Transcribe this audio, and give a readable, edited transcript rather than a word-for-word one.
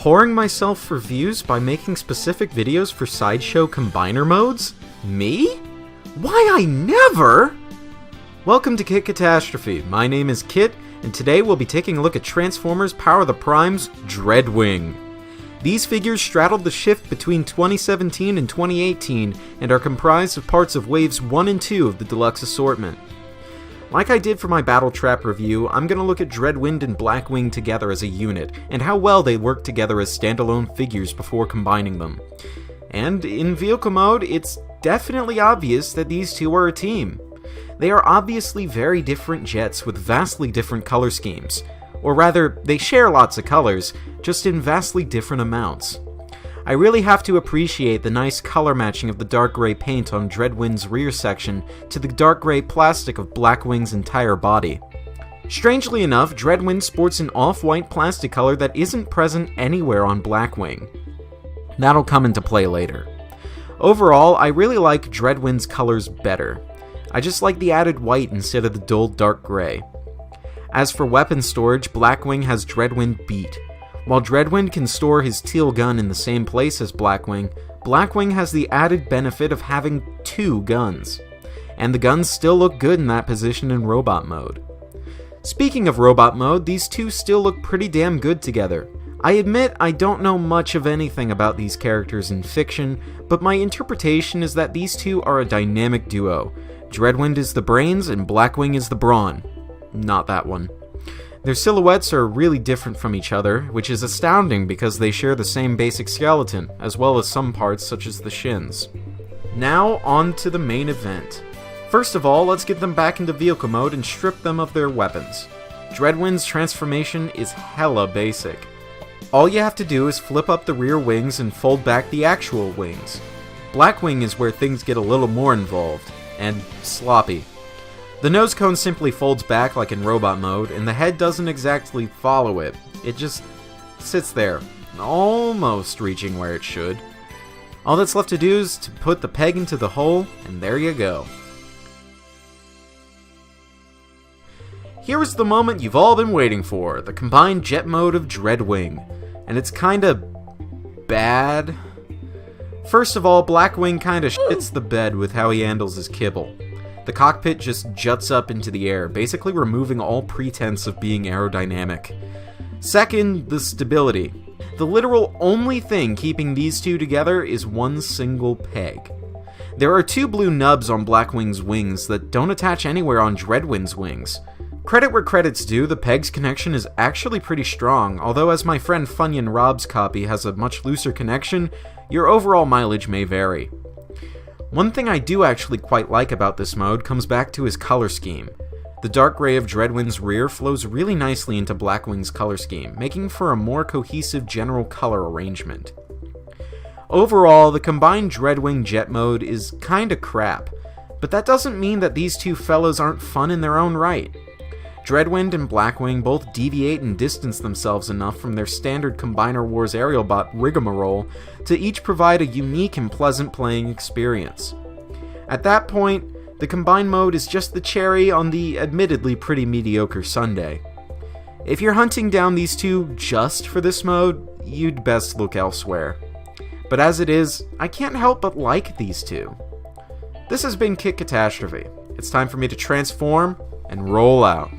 whoring myself for views by making specific videos for sideshow combiner modes? Me? Why, I never! Welcome to Kit Katastrophe. My name is Kit, and today we'll be taking a look at Transformers Power of the Prime's DREADWING. These figures straddled the shift between 2017 and 2018 and are comprised of parts of Waves 1 and 2 of the deluxe assortment. Like I did for my Battle Trap review, I'm going to look at Dreadwind and Blackwing together as a unit, and how well they work together as standalone figures before combining them. And in vehicle mode, it's definitely obvious that these two are a team. They are obviously very different jets with vastly different color schemes. Or rather, they share lots of colors, just in vastly different amounts. I really have to appreciate the nice color matching of the dark gray paint on Dreadwind's rear section to the dark gray plastic of Blackwing's entire body. Strangely enough, Dreadwind sports an off-white plastic color that isn't present anywhere on Blackwing. That'll come into play later. Overall, I really like Dreadwind's colors better. I just like the added white instead of the dull dark gray. As for weapon storage, Blackwing has Dreadwind beat. While Dreadwind can store his teal gun in the same place as Blackwing, Blackwing has the added benefit of having two guns. And the guns still look good in that position in robot mode. Speaking of robot mode, these two still look pretty damn good together. I admit I don't know much of anything about these characters in fiction, but my interpretation is that these two are a dynamic duo. Dreadwind is the brains and Blackwing is the brawn. Not that one. Their silhouettes are really different from each other, which is astounding because they share the same basic skeleton, as well as some parts such as the shins. Now, on to the main event. First of all, let's get them back into vehicle mode and strip them of their weapons. Dreadwind's transformation is hella basic. All you have to do is flip up the rear wings and fold back the actual wings. Blackwing is where things get a little more involved, and sloppy. The Nosecone simply folds back like in robot mode, and the head doesn't exactly follow it. It just sits there, almost reaching where it should. All that's left to do is to put the peg into the hole, and there you go. Here is the moment you've all been waiting for, the combined jet mode of Dreadwing. And it's kinda bad. First of all, Blackwing kinda shits the bed with how he handles his kibble. The cockpit just juts up into the air, basically removing all pretense of being aerodynamic. Second, the stability. The literal only thing keeping these two together is one single peg. There are two blue nubs on Blackwing's wings that don't attach anywhere on Dreadwind's wings. Credit where credit's due, the peg's connection is actually pretty strong, although as my friend Funyun Rob's copy has a much looser connection, your overall mileage may vary. One thing I do actually quite like about this mode comes back to his color scheme. The dark gray of Dreadwind's rear flows really nicely into Blackwing's color scheme, making for a more cohesive general color arrangement. Overall, the combined Dreadwing jet mode is kinda crap, but that doesn't mean that these two fellows aren't fun in their own right. Dreadwind and Blackwing both deviate and distance themselves enough from their standard Combiner Wars aerial bot rigmarole to each provide a unique and pleasant playing experience. At that point, the combined mode is just the cherry on the admittedly pretty mediocre sundae. If you're hunting down these two just for this mode, you'd best look elsewhere. But as it is, I can't help but like these two. This has been Kit Katastrophe. It's time for me to transform and roll out.